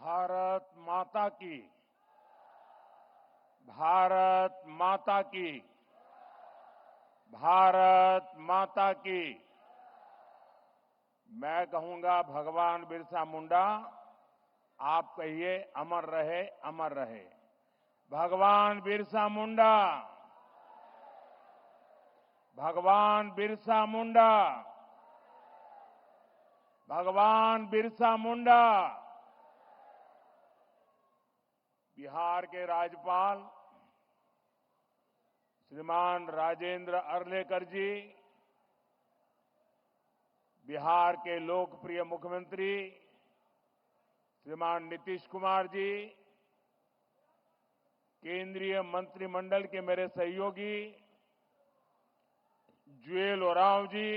भारत माता की, भारत माता की, भारत माता की। मैं कहूंगा भगवान बिरसा मुंडा, आप कहिए अमर रहे, अमर रहे। भगवान बिरसा मुंडा, भगवान बिरसा मुंडा, भगवान बिरसा मुंडा। बिहार के राज्यपाल श्रीमान राजेंद्र अर्लेकर जी, बिहार के लोकप्रिय मुख्यमंत्री श्रीमान नीतीश कुमार जी, केंद्रीय मंत्रिमंडल के मेरे सहयोगी जुएल ओरांव जी,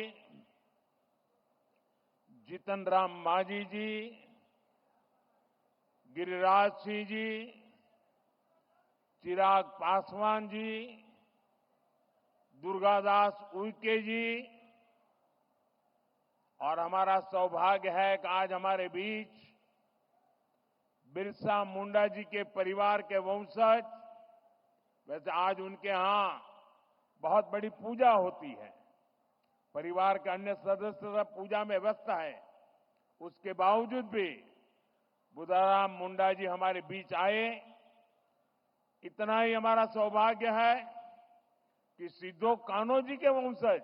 जीतन राम मांझी जी, गिरिराज सिंह जी, चिराग पासवान जी, दुर्गादास उइके जी, और हमारा सौभाग्य है कि आज हमारे बीच बिरसा मुंडा जी के परिवार के वंशज, वैसे आज उनके यहां बहुत बड़ी पूजा होती है, परिवार के अन्य सदस्य सब पूजा में व्यस्त है, उसके बावजूद भी बुधाराम मुंडा जी हमारे बीच आए। इतना ही हमारा सौभाग्य है कि सिद्धो कान्हो जी के वंशज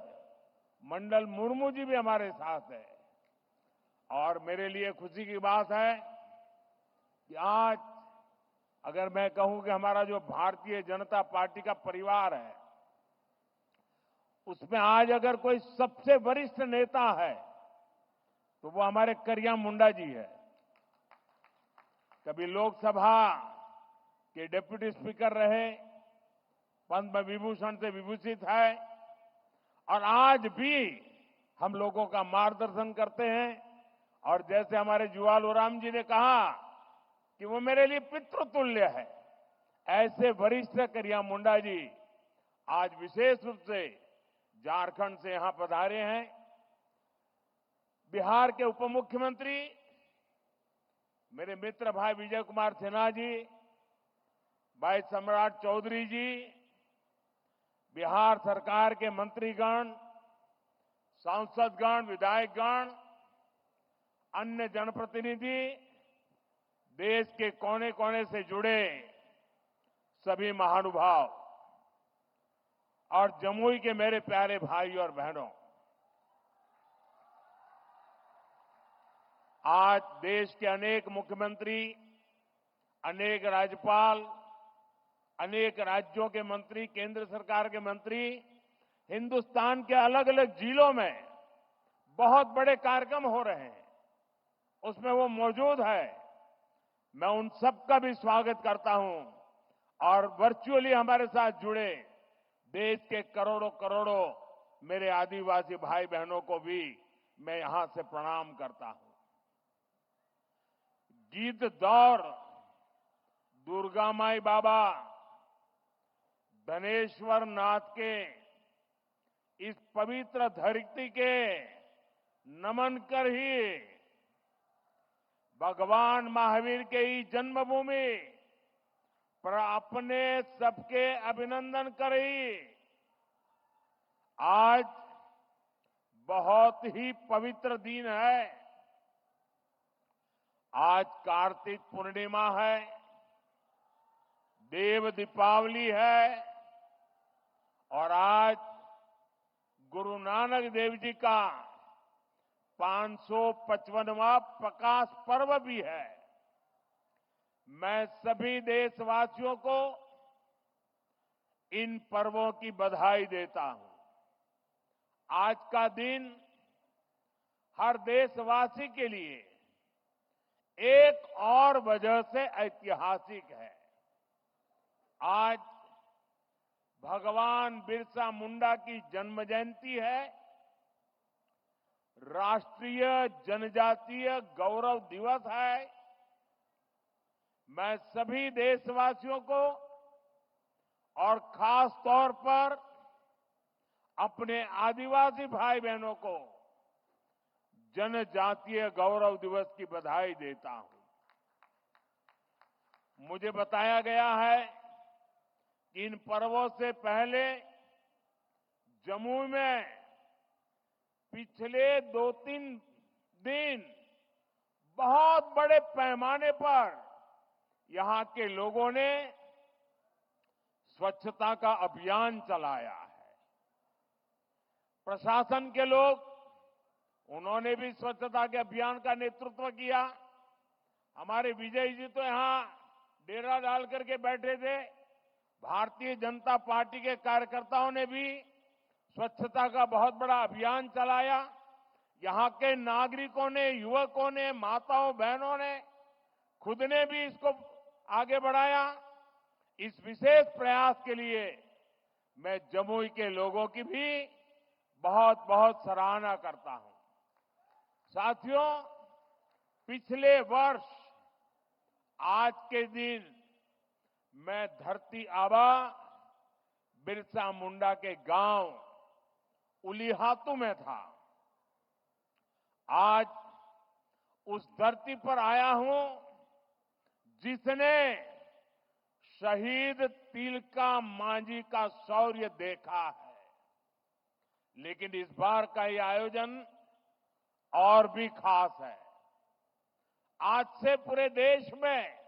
मंडल मुर्मू जी भी हमारे साथ है। और मेरे लिए खुशी की बात है कि आज अगर मैं कहूं कि हमारा जो भारतीय जनता पार्टी का परिवार है, उसमें आज अगर कोई सबसे वरिष्ठ नेता है तो वो हमारे करिया मुंडा जी है। कभी लोकसभा के डिप्टी स्पीकर रहे, पद्म विभूषण से विभूषित है, और आज भी हम लोगों का मार्गदर्शन करते हैं। और जैसे हमारे जुआल ओराम जी ने कहा कि वो मेरे लिए पितृतुल्य है, ऐसे वरिष्ठ करिया मुंडा जी आज विशेष रूप से झारखंड से यहां पधारे हैं। बिहार के उप मुख्यमंत्री मेरे मित्र भाई विजय कुमार सिन्हा जी, भाई सम्राट चौधरी जी, बिहार सरकार के मंत्रीगण, सांसदगण, विधायकगण, अन्य जनप्रतिनिधि, देश के कोने कोने से जुड़े सभी महानुभाव और जमुई के मेरे प्यारे भाई और बहनों, आज देश के अनेक मुख्यमंत्री, अनेक राज्यपाल, अनेक राज्यों के मंत्री, केंद्र सरकार के मंत्री हिंदुस्तान के अलग अलग जिलों में बहुत बड़े कार्यक्रम हो रहे हैं, उसमें वो मौजूद है। मैं उन सबका भी स्वागत करता हूं और वर्चुअली हमारे साथ जुड़े देश के करोड़ों करोड़ों मेरे आदिवासी भाई बहनों को भी मैं यहां से प्रणाम करता हूं। गीत दौर दुर्गा माई बाबा धनेश्वर नाथ के इस पवित्र धरती के नमन कर ही भगवान महावीर के ही जन्मभूमि पर अपने सबके अभिनंदन करी। आज बहुत ही पवित्र दिन है। आज कार्तिक पूर्णिमा है, देव दीपावली है, और आज गुरु नानक देव जी का 555वां प्रकाश पर्व भी है। मैं सभी देशवासियों को इन पर्वों की बधाई देता हूं। आज का दिन हर देशवासी के लिए एक और वजह से ऐतिहासिक है। आज भगवान बिरसा मुंडा की जन्म जयंती है, राष्ट्रीय जनजातीय गौरव दिवस है। मैं सभी देशवासियों को और खास तौर पर अपने आदिवासी भाई बहनों को जनजातीय गौरव दिवस की बधाई देता हूं। मुझे बताया गया है कि इन पर्वों से पहले जम्मू में पिछले 2-3 दिन बहुत बड़े पैमाने पर यहां के लोगों ने स्वच्छता का अभियान चलाया है। प्रशासन के लोग, उन्होंने भी स्वच्छता के अभियान का नेतृत्व किया। हमारे विजय जी तो यहां डेरा डाल करके बैठे थे। भारतीय जनता पार्टी के कार्यकर्ताओं ने भी स्वच्छता का बहुत बड़ा अभियान चलाया। यहां के नागरिकों ने, युवकों ने, माताओं बहनों ने, खुद ने भी इसको आगे बढ़ाया। इस विशेष प्रयास के लिए मैं जमुई के लोगों की भी बहुत बहुत सराहना करता हूं। साथियों, पिछले वर्ष आज के दिन मैं धरती आबा बिरसा मुंडा के गांव उलीहातू में था। आज उस धरती पर आया हूं जिसने शहीद तिलका मांझी का शौर्य देखा है। लेकिन इस बार का ये आयोजन और भी खास है। आज से पूरे देश में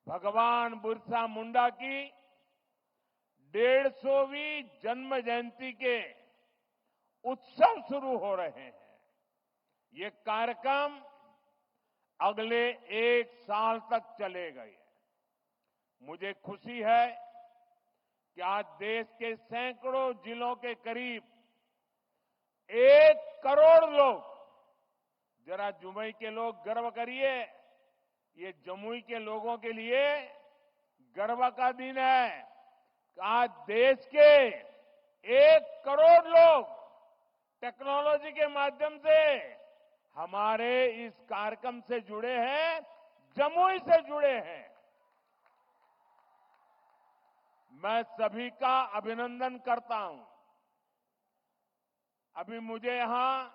भगवान बिरसा मुंडा की 150वीं जन्म जयंती के उत्सव शुरू हो रहे हैं। ये कार्यक्रम अगले 1 साल तक चलेगा। मुझे खुशी है कि आज देश के सैकड़ों जिलों के करीब 1 करोड़ लोग, जरा जमुई के लोग गर्व करिए, ये जमुई के लोगों के लिए गर्व का दिन है। आज देश के 1 करोड़ लोग टेक्नोलॉजी के माध्यम से हमारे इस कार्यक्रम से जुड़े हैं, जमुई से जुड़े हैं। मैं सभी का अभिनंदन करता हूं। अभी मुझे यहां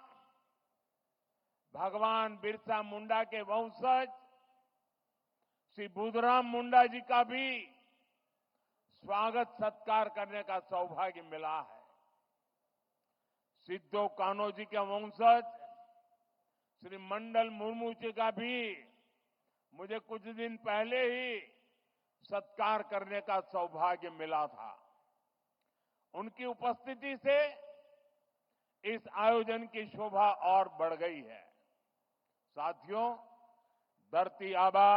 भगवान बिरसा मुंडा के वंशज श्री बुधराम मुंडा जी का भी स्वागत सत्कार करने का सौभाग्य मिला है। सिद्धो कान्हो जी के वंशज श्री मंडल मुर्मू जी का भी मुझे कुछ दिन पहले ही सत्कार करने का सौभाग्य मिला था। उनकी उपस्थिति से इस आयोजन की शोभा और बढ़ गई है। साथियों, धरती आबा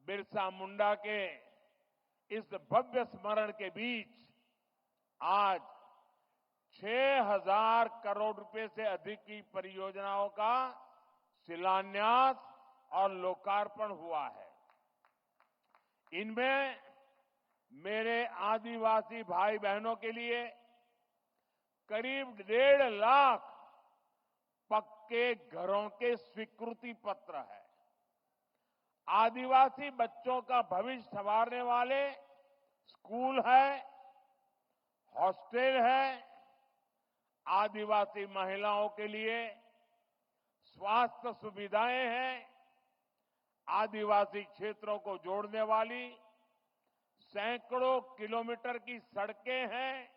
बिरसा मुंडा के इस भव्य स्मरण के बीच आज 6,000 करोड़ रुपए से अधिक की परियोजनाओं का शिलान्यास और लोकार्पण हुआ है। इनमें मेरे आदिवासी भाई बहनों के लिए करीब 1.5 लाख पक्के घरों के स्वीकृति पत्र है। आदिवासी बच्चों का भविष्य संवारने वाले स्कूल है, हॉस्टल है, आदिवासी महिलाओं के लिए स्वास्थ्य सुविधाएं हैं, आदिवासी क्षेत्रों को जोड़ने वाली सैकड़ों किलोमीटर की सड़कें हैं,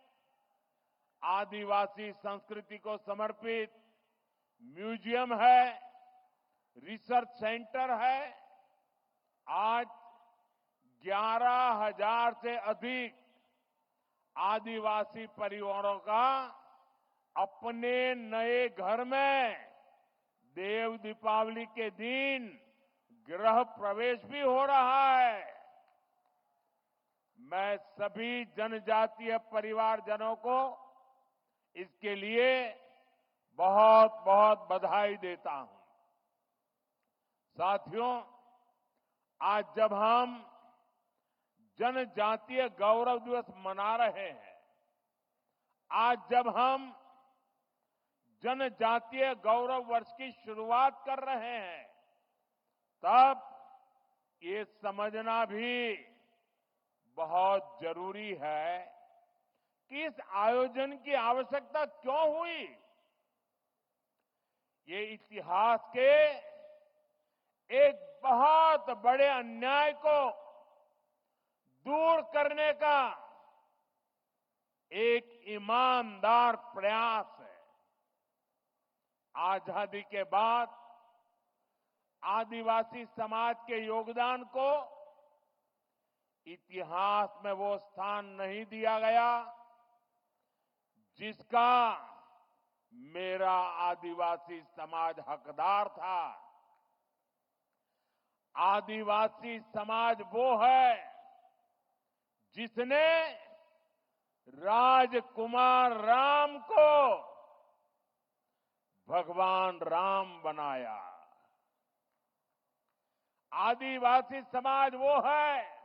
आदिवासी संस्कृति को समर्पित म्यूजियम है, रिसर्च सेंटर है। आज 11,000 से अधिक आदिवासी परिवारों का अपने नए घर में देव दीपावली के दिन गृह प्रवेश भी हो रहा है। मैं सभी जनजातीय परिवारजनों को इसके लिए बहुत बहुत बधाई देता हूं। साथियों, आज जब हम जनजातीय गौरव दिवस मना रहे हैं, आज जब हम जनजातीय गौरव वर्ष की शुरुआत कर रहे हैं, तब ये समझना भी बहुत जरूरी है कि इस आयोजन की आवश्यकता क्यों हुई। ये इतिहास के एक बहुत बड़े अन्याय को दूर करने का एक ईमानदार प्रयास है। आजादी के बाद आदिवासी समाज के योगदान को इतिहास में वो स्थान नहीं दिया गया जिसका मेरा आदिवासी समाज हकदार था। आदिवासी समाज वो है जिसने राजकुमार राम को भगवान राम बनाया। आदिवासी समाज वो है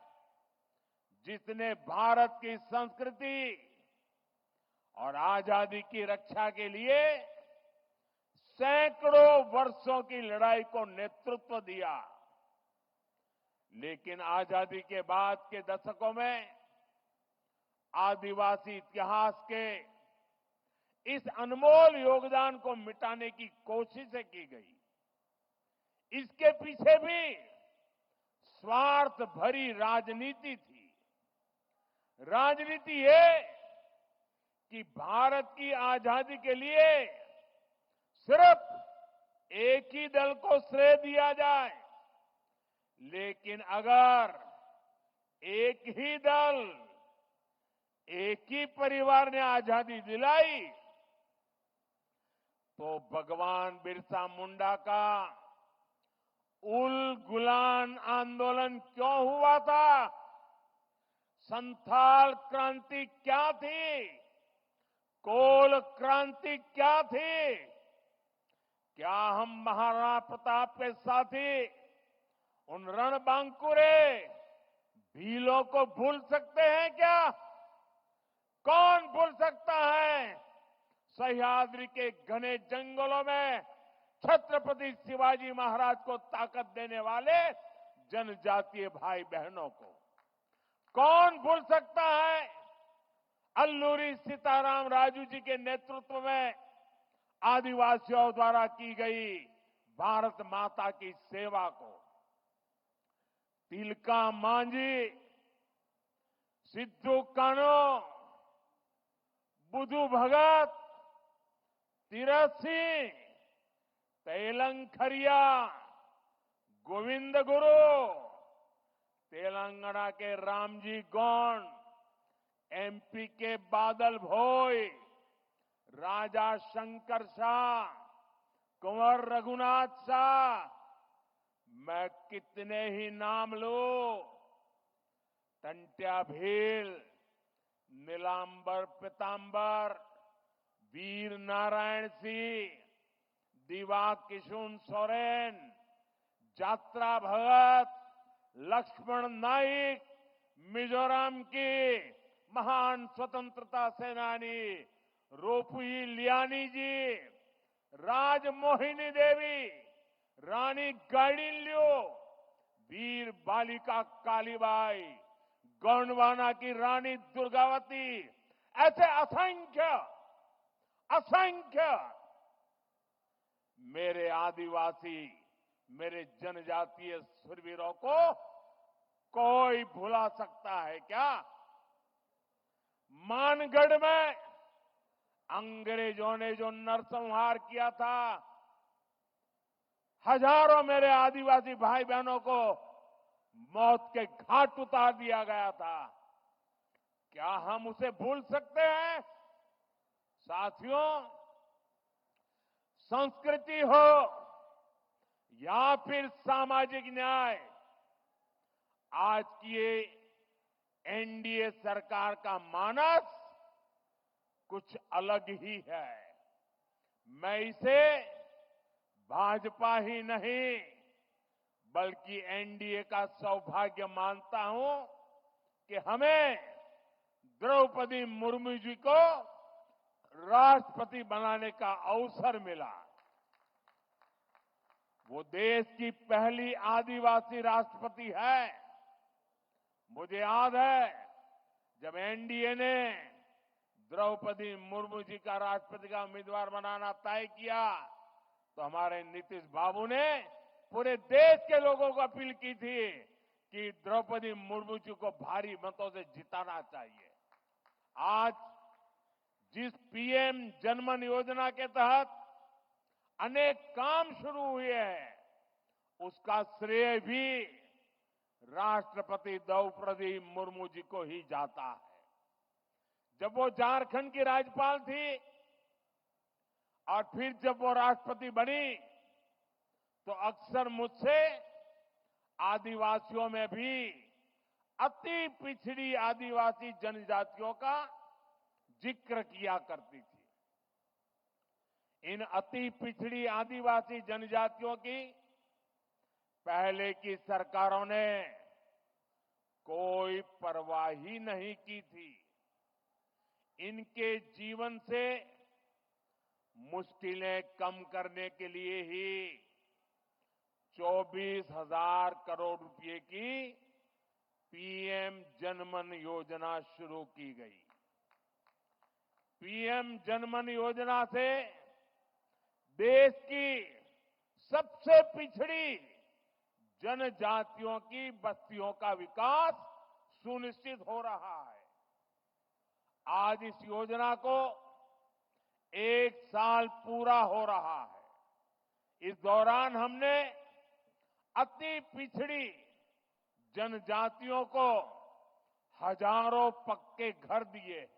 जिसने भारत की संस्कृति और आजादी की रक्षा के लिए सैकड़ों वर्षों की लड़ाई को नेतृत्व दिया। लेकिन आजादी के बाद के दशकों में आदिवासी इतिहास के इस अनमोल योगदान को मिटाने की कोशिशें की गई। इसके पीछे भी स्वार्थ भरी राजनीति थी। राजनीति ये कि भारत की आजादी के लिए सिर्फ एक ही दल को श्रेय दिया जाए, लेकिन अगर एक ही दल, एक ही परिवार ने आजादी दिलाई तो भगवान बिरसा मुंडा का उल गुलान आंदोलन क्यों हुआ था? संथाल क्रांति क्या थी? कोल क्रांति क्या थी? क्या हम महाराणा प्रताप के साथी उन रणबांकुरे भीलों को भूल सकते हैं क्या? कौन भूल सकता है सह्याद्री के घने जंगलों में छत्रपति शिवाजी महाराज को ताकत देने वाले जनजातीय भाई बहनों को? कौन भूल सकता है अल्लूरी सीताराम राजू जी के नेतृत्व में आदिवासियों द्वारा की गई भारत माता की सेवा को? तिलका मांझी, सिद्धू कान्हो, बुधू भगत, तीरथ सिंह, तेलंखरिया, गोविंद गुरु, तेलंगाना के रामजी गौंड, एमपी के बादल भोई, राजा शंकर शाह, कुंवर रघुनाथ शाह, मैं कितने ही नाम लूं। टंट्या भील, नीलांबर पीतांबर, वीर नारायण सिंह, दिवा किशुन सोरेन, जात्रा भगत, लक्ष्मण नाइक, मिजोरम की महान स्वतंत्रता सेनानी रोपुई लियानी जी, राजमोहिनी देवी, रानी गाइडिनल्यू, वीर बालिका कालीबाई, गोंडवाना की रानी दुर्गावती, ऐसे असंख्य असंख्य मेरे आदिवासी, मेरे जनजातीय शूरवीरों को कोई भुला सकता है क्या? मानगढ़ में अंग्रेजों ने जो नरसंहार किया था, हजारों मेरे आदिवासी भाई बहनों को मौत के घाट उतार दिया गया था। क्या हम उसे भूल सकते हैं? साथियों, संस्कृति हो या फिर सामाजिक न्याय, आज की ये एनडीए सरकार का मानस कुछ अलग ही है। मैं इसे भाजपा ही नहीं बल्कि एनडीए का सौभाग्य मानता हूं कि हमें द्रौपदी मुर्मू जी को राष्ट्रपति बनाने का अवसर मिला। वो देश की पहली आदिवासी राष्ट्रपति है। मुझे याद है जब एनडीए ने द्रौपदी मुर्मू जी का राष्ट्रपति का उम्मीदवार बनाना तय किया तो हमारे नीतीश बाबू ने पूरे देश के लोगों को अपील की थी कि द्रौपदी मुर्मू जी को भारी मतों से जिताना चाहिए। आज जिस पीएम जनमन योजना के तहत अनेक काम शुरू हुए हैं, उसका श्रेय भी राष्ट्रपति द्रौपदी मुर्मू जी को ही जाता है। जब वो झारखंड की राज्यपाल थी और फिर जब वो राष्ट्रपति बनी, तो अक्सर मुझसे आदिवासियों में भी अति पिछड़ी आदिवासी जनजातियों का जिक्र किया करती थी। इन अति पिछड़ी आदिवासी जनजातियों की पहले की सरकारों ने कोई परवाह ही नहीं की थी। इनके जीवन से मुश्किलें कम करने के लिए ही 24,000 करोड़ रुपए की पीएम जनमन योजना शुरू की गई। पीएम जनमन योजना से देश की सबसे पिछड़ी जनजातियों की बस्तियों का विकास सुनिश्चित हो रहा है। आज इस योजना को 1 साल पूरा हो रहा है। इस दौरान हमने अति पिछड़ी जनजातियों को हजारों पक्के घर दिए हैं।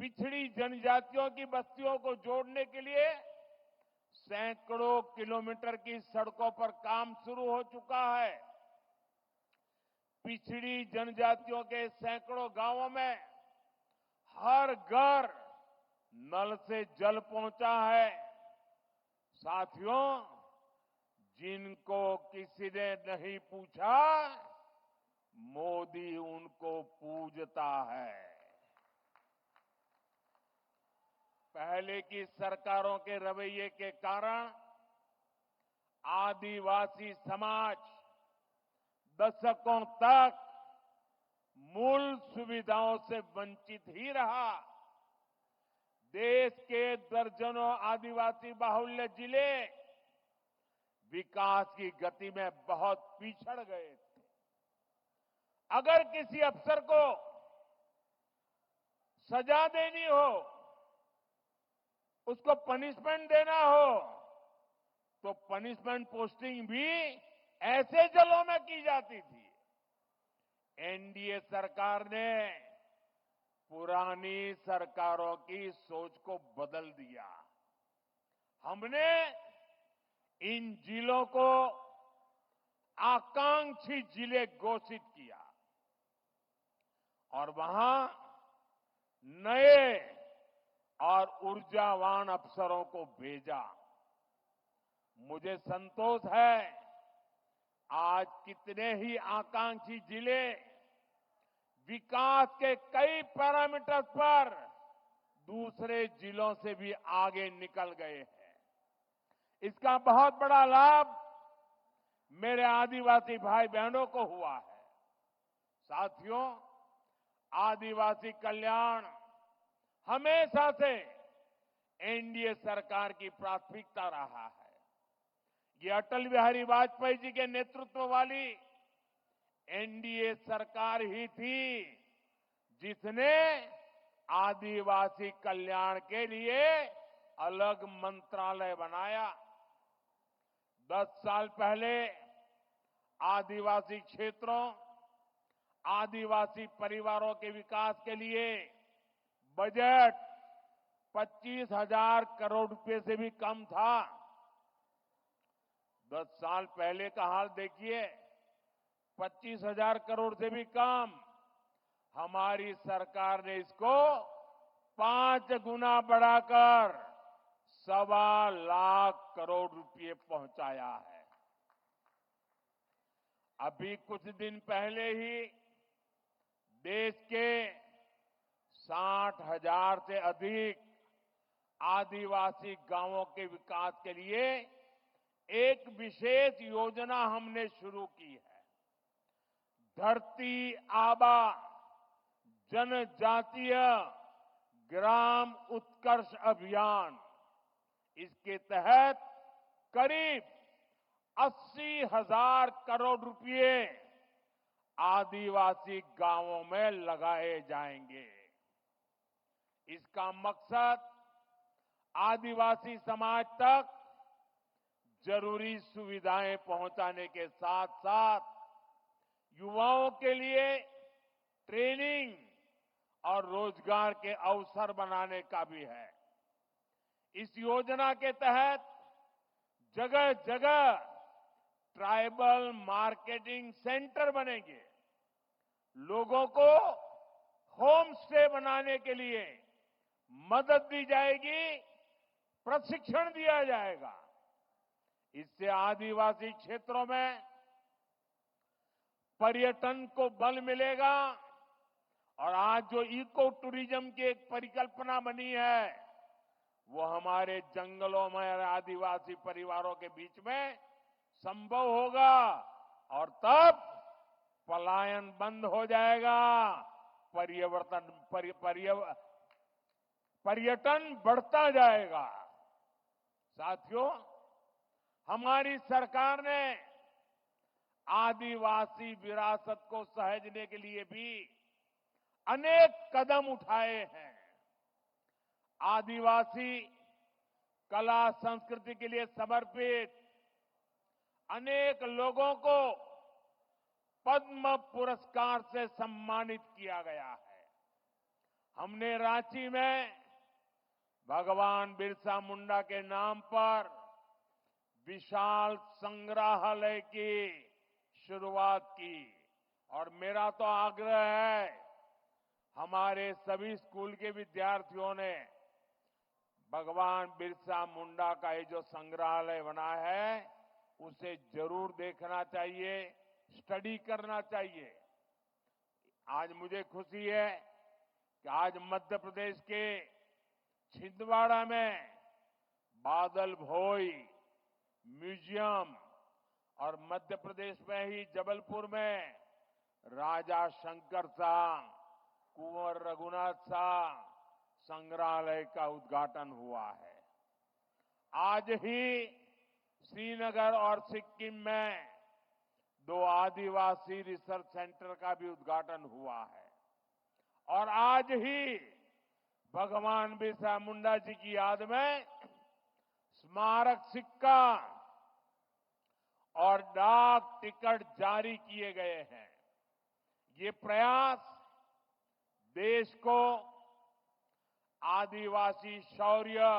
पिछड़ी जनजातियों की बस्तियों को जोड़ने के लिए सैकड़ों किलोमीटर की सड़कों पर काम शुरू हो चुका है। पिछड़ी जनजातियों के सैकड़ों गांवों में हर घर नल से जल पहुंचा है। साथियों, जिनको किसी ने नहीं पूछा, मोदी उनको पूजता है। पहले की सरकारों के रवैये के कारण आदिवासी समाज दशकों तक मूल सुविधाओं से वंचित ही रहा। देश के दर्जनों आदिवासी बाहुल्य जिले विकास की गति में बहुत पिछड़ गए थे। अगर किसी अफसर को सजा देनी हो, उसको पनिशमेंट देना हो, तो पनिशमेंट पोस्टिंग भी ऐसे जिलों में की जाती थी। एनडीए सरकार ने पुरानी सरकारों की सोच को बदल दिया। हमने इन जिलों को आकांक्षी जिले घोषित किया और वहां नए और ऊर्जावान अफसरों को भेजा। मुझे संतोष है, आज कितने ही आकांक्षी जिले विकास के कई पैरामीटर्स पर दूसरे जिलों से भी आगे निकल गए हैं। इसका बहुत बड़ा लाभ मेरे आदिवासी भाई बहनों को हुआ है। साथियों, आदिवासी कल्याण हमेशा से एनडीए सरकार की प्राथमिकता रहा है। ये अटल बिहारी वाजपेयी जी के नेतृत्व वाली एनडीए सरकार ही थी जिसने आदिवासी कल्याण के लिए अलग मंत्रालय बनाया। 10 साल पहले आदिवासी क्षेत्रों, आदिवासी परिवारों के विकास के लिए बजट 25,000 करोड़ रुपए से भी कम था। 10 साल पहले का हाल देखिए, 25,000 करोड़ से भी कम। हमारी सरकार ने इसको 5 गुना बढ़ाकर 1.25 लाख करोड़ रुपए पहुंचाया है। अभी कुछ दिन पहले ही देश के 60,000 से अधिक आदिवासी गांवों के विकास के लिए एक विशेष योजना हमने शुरू की है। धरती आबा जनजातीय ग्राम उत्कर्ष अभियान। इसके तहत करीब 80,000 करोड़ रुपए आदिवासी गांवों में लगाए जाएंगे। इसका मकसद आदिवासी समाज तक जरूरी सुविधाएं पहुंचाने के साथ साथ युवाओं के लिए ट्रेनिंग और रोजगार के अवसर बनाने का भी है। इस योजना के तहत जगह जगह ट्राइबल मार्केटिंग सेंटर बनेंगे। लोगों को होम स्टे बनाने के लिए मदद दी जाएगी, प्रशिक्षण दिया जाएगा। इससे आदिवासी क्षेत्रों में पर्यटन को बल मिलेगा और आज जो इको टूरिज्म की एक परिकल्पना बनी है वो हमारे जंगलों में आदिवासी परिवारों के बीच में संभव होगा और तब पलायन बंद हो जाएगा, पर्यटन बढ़ता जाएगा। साथियों, हमारी सरकार ने आदिवासी विरासत को सहेजने के लिए भी अनेक कदम उठाए हैं। आदिवासी कला संस्कृति के लिए समर्पित अनेक लोगों को पद्म पुरस्कार से सम्मानित किया गया है। हमने रांची में भगवान बिरसा मुंडा के नाम पर विशाल संग्रहालय की शुरुआत की और मेरा तो आग्रह है हमारे सभी स्कूल के विद्यार्थियों ने भगवान बिरसा मुंडा का ये जो संग्रहालय बना है उसे जरूर देखना चाहिए, स्टडी करना चाहिए। आज मुझे खुशी है कि आज मध्य प्रदेश के छिंदवाड़ा में बादल भोई म्यूजियम और मध्य प्रदेश में ही जबलपुर में राजा शंकर शाह, कुंवर रघुनाथ शाह संग्रहालय का उद्घाटन हुआ है। आज ही श्रीनगर और सिक्किम में 2 आदिवासी रिसर्च सेंटर का भी उद्घाटन हुआ है और आज ही भगवान बिरसा मुंडा जी की याद में स्मारक सिक्का और डाक टिकट जारी किए गए हैं। ये प्रयास देश को आदिवासी शौर्य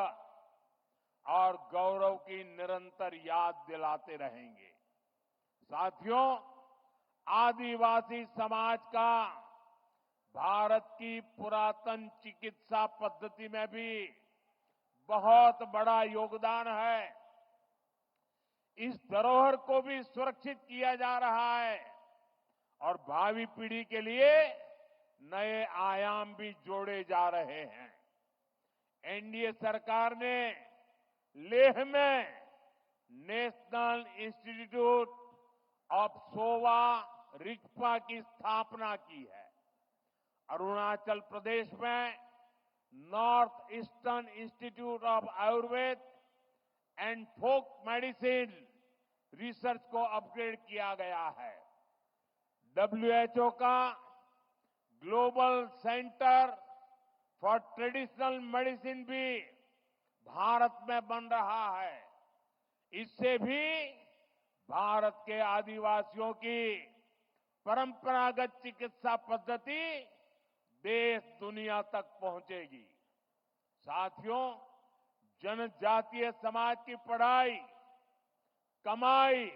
और गौरव की निरंतर याद दिलाते रहेंगे। साथियों, आदिवासी समाज का भारत की पुरातन चिकित्सा पद्धति में भी बहुत बड़ा योगदान है। इस धरोहर को भी सुरक्षित किया जा रहा है और भावी पीढ़ी के लिए नए आयाम भी जोड़े जा रहे हैं। एनडीए सरकार ने लेह में national institute of Sowa Rigpa की स्थापना की है। अरुणाचल प्रदेश में north eastern institute of Ayurveda and folk medicine research को अपग्रेड किया गया है। डब्ल्यूएचओ का global centre for traditional medicine भी भारत में बन रहा है। इससे भी भारत के आदिवासियों की परंपरागत चिकित्सा पद्धति देश दुनिया तक पहुंचेगी। साथियों, जनजातीय समाज की पढ़ाई, कमाई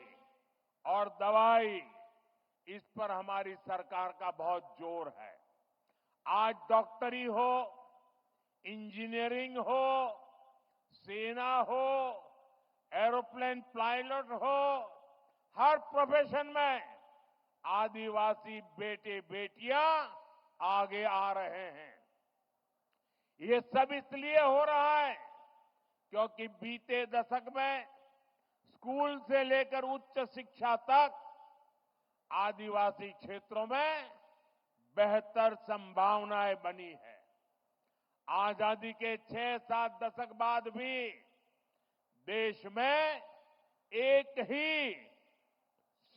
और दवाई, इस पर हमारी सरकार का बहुत जोर है। आज डॉक्टरी हो, इंजीनियरिंग हो, सेना हो, एरोप्लेन पायलट हो, हर प्रोफेशन में आदिवासी बेटे बेटियां आगे आ रहे हैं। ये सब इसलिए हो रहा है क्योंकि बीते दशक में स्कूल से लेकर उच्च शिक्षा तक आदिवासी क्षेत्रों में बेहतर संभावनाएं बनी है। आजादी के 6-7 दशक बाद भी देश में एक ही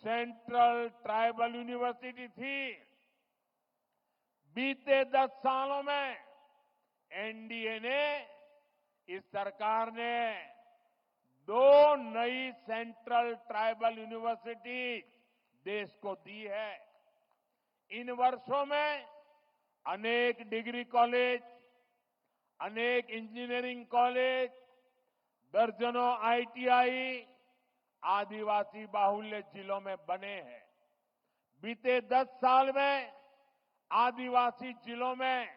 सेंट्रल ट्राइबल यूनिवर्सिटी थी। बीते 10 सालों में एनडीए ने, इस सरकार ने 2 नई सेंट्रल ट्राइबल यूनिवर्सिटी देश को दी है। इन वर्षों में अनेक डिग्री कॉलेज, अनेक इंजीनियरिंग कॉलेज, दर्जनों आईटीआई आदिवासी बाहुल्य जिलों में बने हैं। बीते 10 साल में आदिवासी जिलों में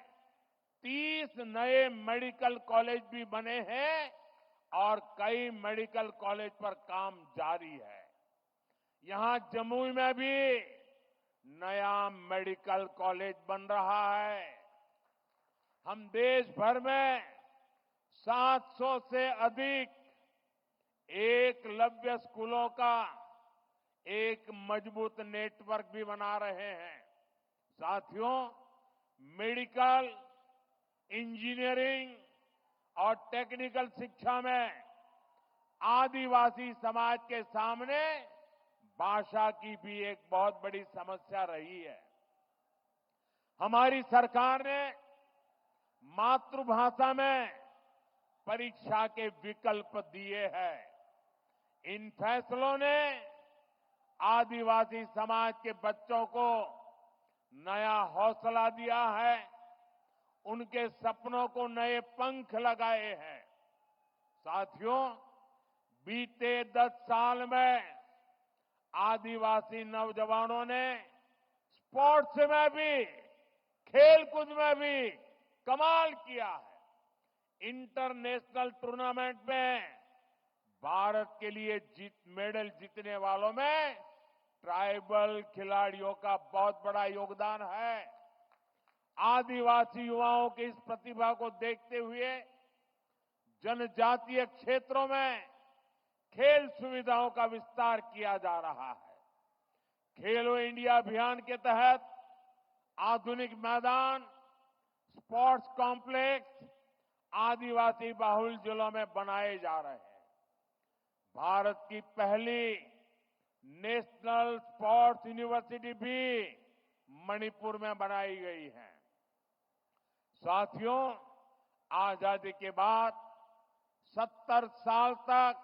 30 नए मेडिकल कॉलेज भी बने हैं और कई मेडिकल कॉलेज पर काम जारी है। यहां जमुई में भी नया मेडिकल कॉलेज बन रहा है। हम देश भर में 700 से अधिक एकलव्य स्कूलों का एक मजबूत नेटवर्क भी बना रहे हैं। साथियों, मेडिकल, इंजीनियरिंग और टेक्निकल शिक्षा में आदिवासी समाज के सामने भाषा की भी एक बहुत बड़ी समस्या रही है। हमारी सरकार ने मातृभाषा में परीक्षा के विकल्प दिए हैं। इन फैसलों ने आदिवासी समाज के बच्चों को नया हौसला दिया है, उनके सपनों को नए पंख लगाए हैं। साथियों, बीते 10 साल में आदिवासी नौजवानों ने स्पोर्ट्स में भी, खेलकूद में भी कमाल किया है। इंटरनेशनल टूर्नामेंट में भारत के लिए मेडल जीतने वालों में ट्राइबल खिलाड़ियों का बहुत बड़ा योगदान है। आदिवासी युवाओं की इस प्रतिभा को देखते हुए जनजातीय क्षेत्रों में खेल सुविधाओं का विस्तार किया जा रहा है। खेलो इंडिया अभियान के तहत आधुनिक मैदान, स्पोर्ट्स कॉम्प्लेक्स आदिवासी बाहुल जिलों में बनाए जा रहे हैं। भारत की पहली नेशनल स्पोर्ट्स यूनिवर्सिटी भी मणिपुर में बनाई गई है। साथियों, आजादी के बाद 70 साल तक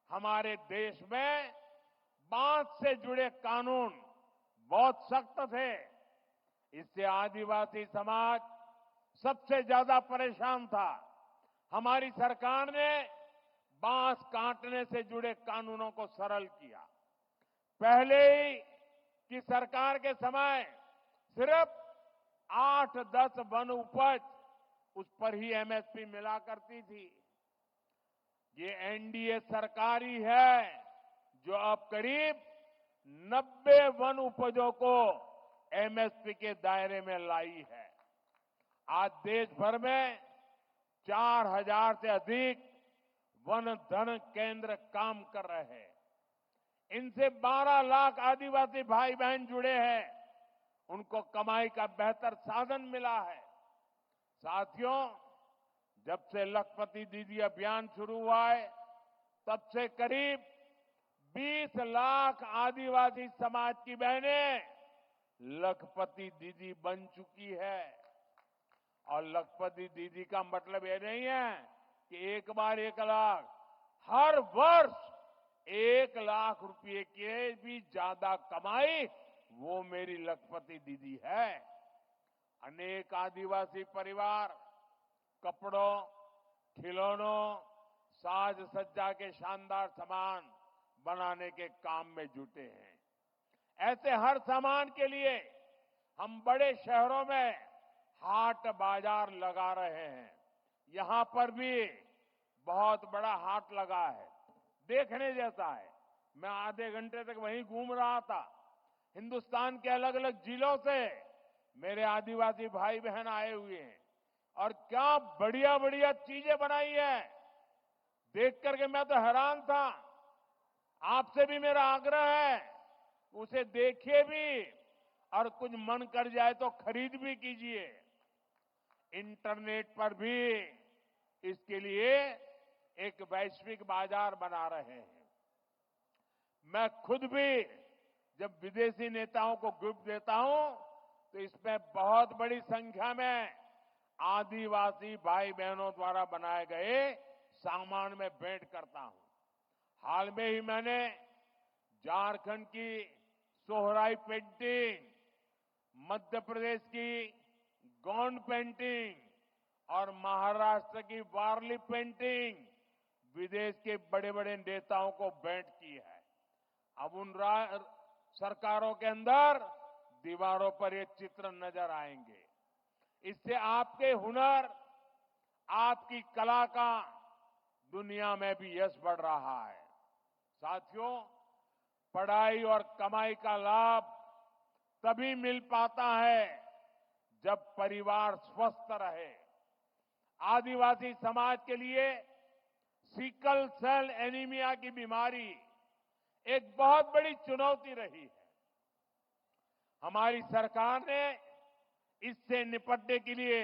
हमारे देश में बांस से जुड़े कानून बहुत सख्त थे। इससे आदिवासी समाज सबसे ज्यादा परेशान था। हमारी सरकार ने बांस काटने से जुड़े कानूनों को सरल किया। पहले ही की सरकार के समय सिर्फ 8-10 वन उपज, उस पर ही एमएसपी मिला करती थी। ये एनडीए सरकार ही है जो अब करीब 90 वन उपजों को एमएसपी के दायरे में लाई है। आज देश भर में 4000 से अधिक वन धन केंद्र काम कर रहे हैं। इनसे 12 लाख आदिवासी भाई बहन जुड़े हैं। उनको कमाई का बेहतर साधन मिला है। साथियों, जब से लखपति दीदी अभियान शुरू हुआ है, तब से करीब 20 लाख आदिवासी समाज की बहनें लखपति दीदी बन चुकी है। और लखपति दीदी का मतलब ये नहीं है कि एक बार 1 लाख, हर वर्ष 1 लाख रुपए के भी ज्यादा कमाई वो मेरी लखपति दीदी है। अनेक आदिवासी परिवार कपड़ों, खिलौनों, साज सज्जा के शानदार सामान बनाने के काम में जुटे हैं। ऐसे हर सामान के लिए हम बड़े शहरों में हाट बाजार लगा रहे हैं। यहां पर भी बहुत बड़ा हाट लगा है, देखने जैसा है। मैं आधे घंटे तक वहीं घूम रहा था। हिंदुस्तान के अलग अलग जिलों से मेरे आदिवासी भाई बहन आए हुए हैं और क्या बढ़िया बढ़िया चीजें बनाई है। देख करके मैं तो हैरान था। आपसे भी मेरा आग्रह है, उसे देखिए भी और कुछ मन कर जाए तो खरीद भी कीजिए। इंटरनेट पर भी इसके लिए एक वैश्विक बाजार बना रहे हैं। मैं खुद भी जब विदेशी नेताओं को गिफ्ट देता हूं तो इसमें बहुत बड़ी संख्या में आदिवासी भाई बहनों द्वारा बनाए गए सामान में भेंट करता हूं। हाल में ही मैंने झारखंड की सोहराई पेंटिंग, मध्य प्रदेश की गोंड पेंटिंग और महाराष्ट्र की वारली पेंटिंग विदेश के बड़े बड़े नेताओं को भेंट की है। अब उन सरकारों के अंदर दीवारों पर ये चित्र नजर आएंगे। इससे आपके हुनर, आपकी कला का दुनिया में भी यश बढ़ रहा है। साथियों, पढ़ाई और कमाई का लाभ तभी मिल पाता है जब परिवार स्वस्थ रहे। आदिवासी समाज के लिए सिकल सेल एनीमिया की बीमारी एक बहुत बड़ी चुनौती रही है। हमारी सरकार ने इससे निपटने के लिए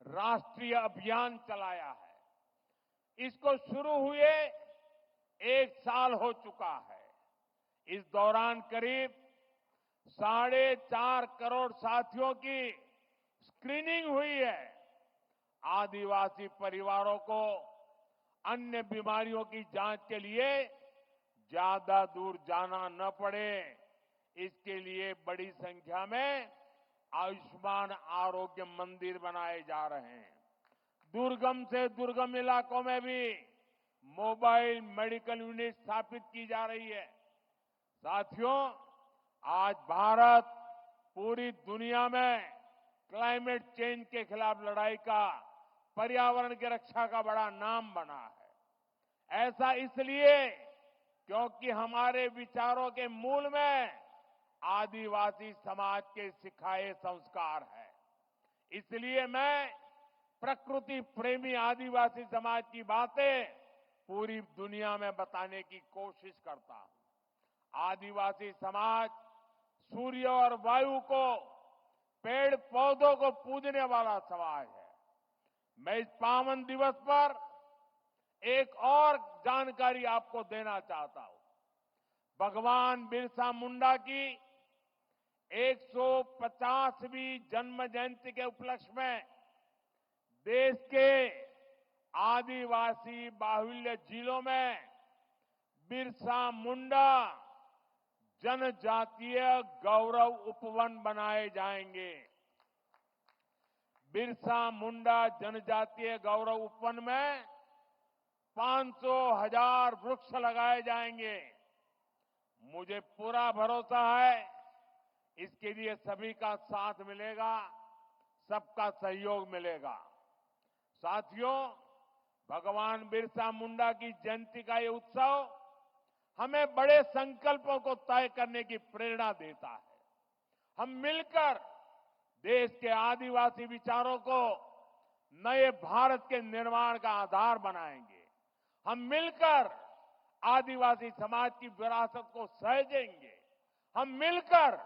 राष्ट्रीय अभियान चलाया है। इसको शुरू हुए 1 साल हो चुका है। इस दौरान करीब 4.5 करोड़ साथियों की स्क्रीनिंग हुई है। आदिवासी परिवारों को अन्य बीमारियों की जांच के लिए ज्यादा दूर जाना न पड़े, इसके लिए बड़ी संख्या में आयुष्मान आरोग्य मंदिर बनाए जा रहे हैं। दुर्गम से दुर्गम इलाकों में भी मोबाइल मेडिकल यूनिट स्थापित की जा रही है। साथियों, आज भारत पूरी दुनिया में क्लाइमेट चेंज के खिलाफ लड़ाई का, पर्यावरण की रक्षा का बड़ा नाम बना है। ऐसा इसलिए क्योंकि हमारे विचारों के मूल में आदिवासी समाज के सिखाए संस्कार है। इसलिए मैं प्रकृति प्रेमी आदिवासी समाज की बातें पूरी दुनिया में बताने की कोशिश करता हूं। आदिवासी समाज सूर्य और वायु को, पेड़ पौधों को पूजने वाला समाज है। मैं इस पावन दिवस पर एक और जानकारी आपको देना चाहता हूं। भगवान बिरसा मुंडा की 150वीं जन्म जयंती के उपलक्ष्य में देश के आदिवासी बाहुल्य जिलों में बिरसा मुंडा जनजातीय गौरव उपवन बनाए जाएंगे। बिरसा मुंडा जनजातीय गौरव उपवन में 500,000 वृक्ष लगाए जाएंगे। मुझे पूरा भरोसा है इसके लिए सभी का साथ मिलेगा, सबका सहयोग मिलेगा। साथियों, भगवान बिरसा मुंडा की जयंती का ये उत्सव हमें बड़े संकल्पों को तय करने की प्रेरणा देता है। हम मिलकर देश के आदिवासी विचारों को नए भारत के निर्माण का आधार बनाएंगे। हम मिलकर आदिवासी समाज की विरासत को सहेजेंगे। हम मिलकर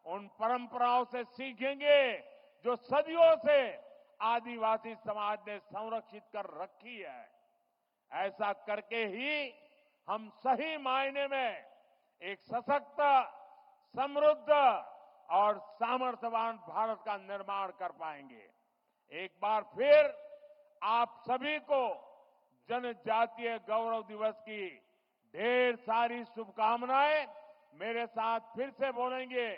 उन परंपराओं से सीखेंगे जो सदियों से आदिवासी समाज ने संरक्षित कर रखी है। ऐसा करके ही हम सही मायने में एक सशक्त, समृद्ध और सामर्थ्यवान भारत का निर्माण कर पाएंगे। एक बार फिर आप सभी को जनजातीय गौरव दिवस की ढेर सारी शुभकामनाएं। मेरे साथ फिर से बोलेंगे,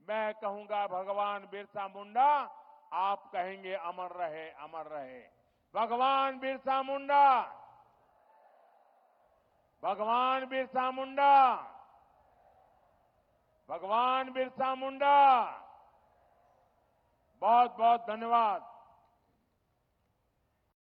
मैं कहूंगा भगवान बिरसा मुंडा, आप कहेंगे अमर रहे, अमर रहे। भगवान बिरसा मुंडा, भगवान बिरसा मुंडा, भगवान बिरसा मुंडा। बहुत बहुत धन्यवाद।